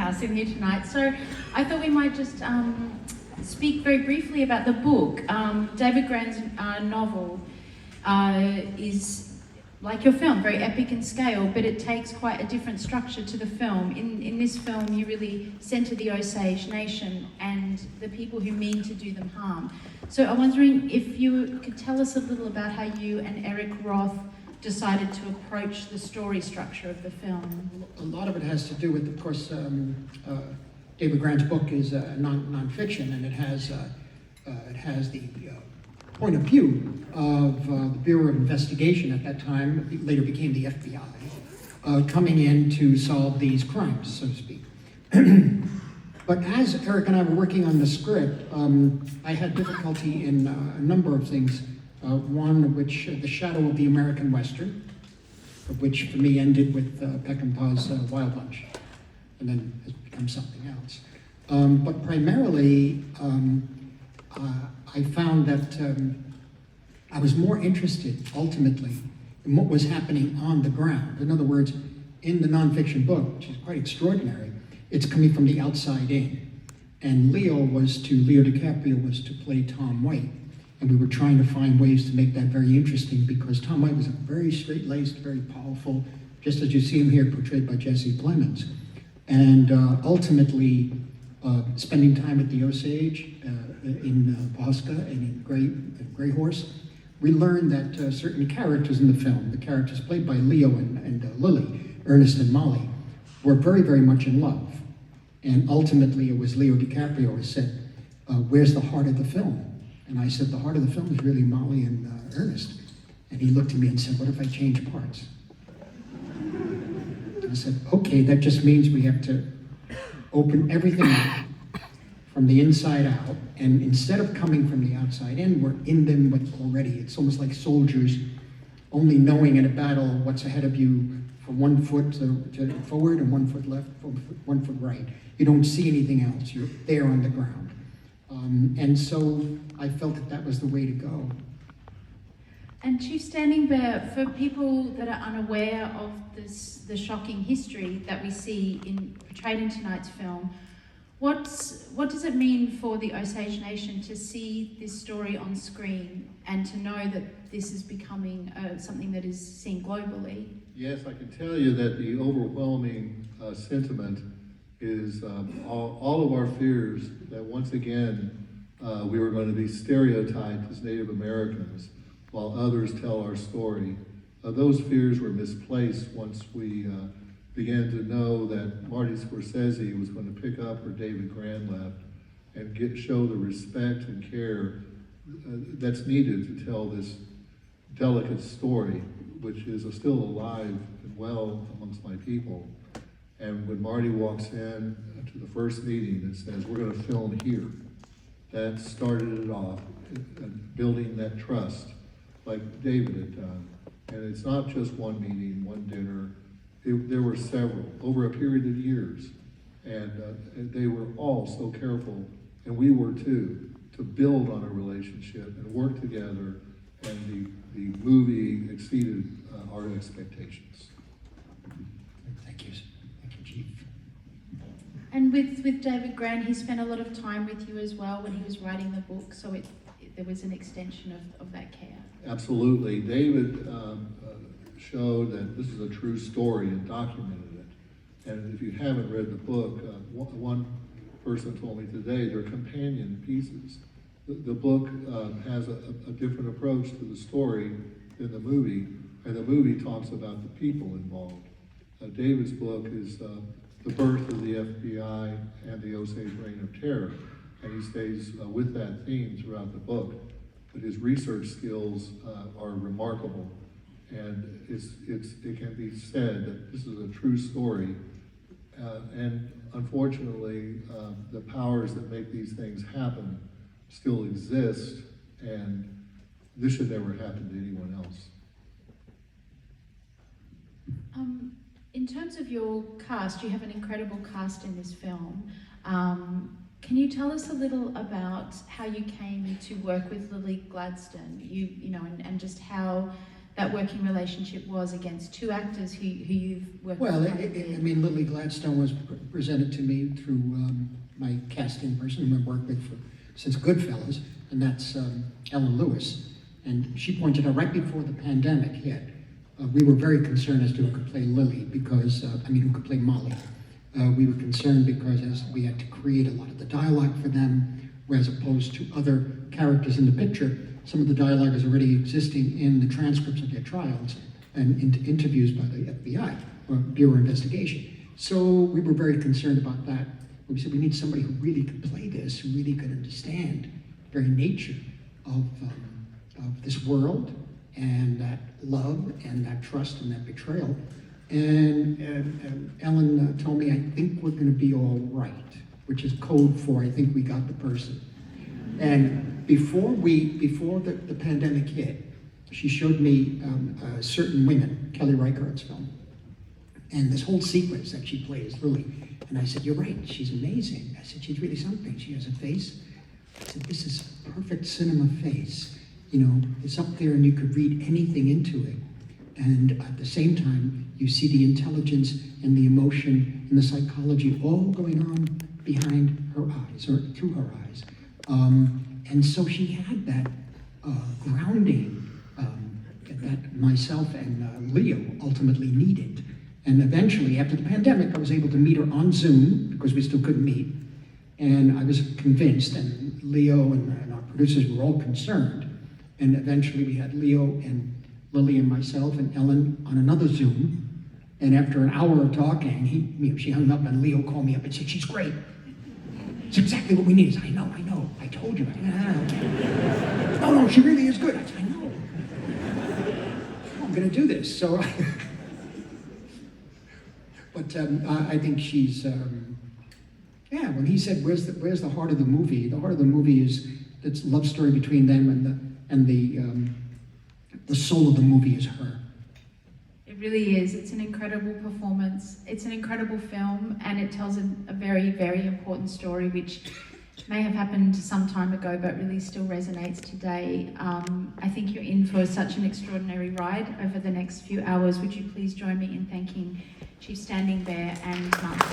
house in here tonight. So I thought we might just speak very briefly about the book. David Grann's novel is like your film, very epic in scale, but it takes quite a different structure to the film. In this film, you really centre the Osage Nation and the people who mean to do them harm. So I'm wondering if you could tell us a little about how you and Eric Roth decided to approach the story structure of the film. A lot of it has to do with, of course, David Grann's book is non-fiction, and it has the point of view of the Bureau of Investigation at that time, it later became the FBI, coming in to solve these crimes, so to speak. But as Eric and I were working on the script, I had difficulty in a number of things. One of which, The Shadow of the American Western, which for me ended with Peckinpah's Wild Bunch, and then has become something else. But primarily, I found that I was more interested, ultimately, in what was happening on the ground. In other words, in the nonfiction book, which is quite extraordinary, it's coming from the outside in. And Leo DiCaprio was to play Tom White. And we were trying to find ways to make that very interesting because Tom White was a very straight-laced, very powerful, just as you see him here portrayed by Jesse Plemons. And ultimately, spending time at the Osage in Bosca and in Grey Horse, we learned that certain characters in the film, the characters played by Leo and Lily, Ernest and Molly, were very, very much in love. And ultimately, it was Leo DiCaprio who said, where's the heart of the film? And I said, the heart of the film is really Molly and Ernest. And he looked at me and said, what if I change parts? And I said, okay, that just means we have to open everything up from the inside out. And instead of coming from the outside in, we're in them already. It's almost like soldiers only knowing in a battle what's ahead of you from 1 foot to forward and 1 foot left, 1 foot right. You don't see anything else. You're there on the ground. And so I felt that was the way to go. And Chief Standing Bear, for people that are unaware of the shocking history that we see portrayed in tonight's film, what does it mean for the Osage Nation to see this story on screen and to know that this is becoming something that is seen globally? Yes, I can tell you that the overwhelming sentiment is all of our fears that once again we were going to be stereotyped as Native Americans while others tell our story. Those fears were misplaced once we began to know that Marty Scorsese was going to pick up where David Grann left and show the respect and care that's needed to tell this delicate story, which is still alive and well amongst my people. And when Marty walks in to the first meeting and says, we're going to film here, that started it off, building that trust like David had done. And it's not just one meeting, one dinner. There were several over a period of years. And they were all so careful, and we were too, to build on a relationship and work together. And the movie exceeded our expectations. Thank you. Thank you, Chief. And with David Grann, he spent a lot of time with you as well when he was writing the book, so there was an extension of that care. Absolutely. David showed that this is a true story and documented it. And if you haven't read the book, one person told me today they're companion pieces. The book has a different approach to the story than the movie, and the movie talks about the people involved. David's book is the birth of the FBI and the Osage Reign of Terror, and he stays with that theme throughout the book. But his research skills are remarkable, and it can be said that this is a true story. And unfortunately, the powers that make these things happen still exist, and this should never happen to anyone else. In terms of your cast, you have an incredible cast in this film. Can you tell us a little about how you came to work with Lily Gladstone? And just how that working relationship was against two actors who you've worked Well, with. I mean, Lily Gladstone was presented to me through my casting person who I've worked with since Goodfellas, and that's Ellen Lewis. And she pointed out right before the pandemic hit, we were very concerned as to who could play Lily because, who could play Molly. We were concerned because we had to create a lot of the dialogue for them, whereas opposed to other characters in the picture, some of the dialogue is already existing in the transcripts of their trials and in interviews by the FBI or Bureau of Investigation. So we were very concerned about that. We said we need somebody who really could play this, who really could understand the very nature of this world and that love and that trust and that betrayal. And Ellen told me, I think we're going to be all right, which is code for I think we got the person. And before the pandemic hit, she showed me Certain Women, Kelly Reichardt's film, and this whole sequence that she plays, Lily. And I said, you're right, she's amazing. I said, she's really something. She has a face. I said, this is perfect cinema face. You know, it's up there and you could read anything into it. And at the same time, you see the intelligence and the emotion and the psychology all going on behind her eyes or through her eyes. And so she had that grounding that myself and Leo ultimately needed. And eventually, after the pandemic, I was able to meet her on Zoom because we still couldn't meet. And I was convinced, and Leo and our producers were all concerned. And eventually we had Leo and Lily and myself and Ellen on another Zoom. And after an hour of talking, she hung up and Leo called me up and said, she's great. It's exactly what we need. I said, I know, I told you. No, she really is good. I said, I know. I'm gonna do this. So, but I think she's, when he said, where's the heart of the movie? The heart of the movie is it's a love story between them and the soul of the movie is her. It really is. It's an incredible performance. It's an incredible film, and it tells a very, very important story, which may have happened some time ago, but really still resonates today. I think you're in for such an extraordinary ride over the next few hours. Would you please join me in thanking Chief Standing Bear and Mark?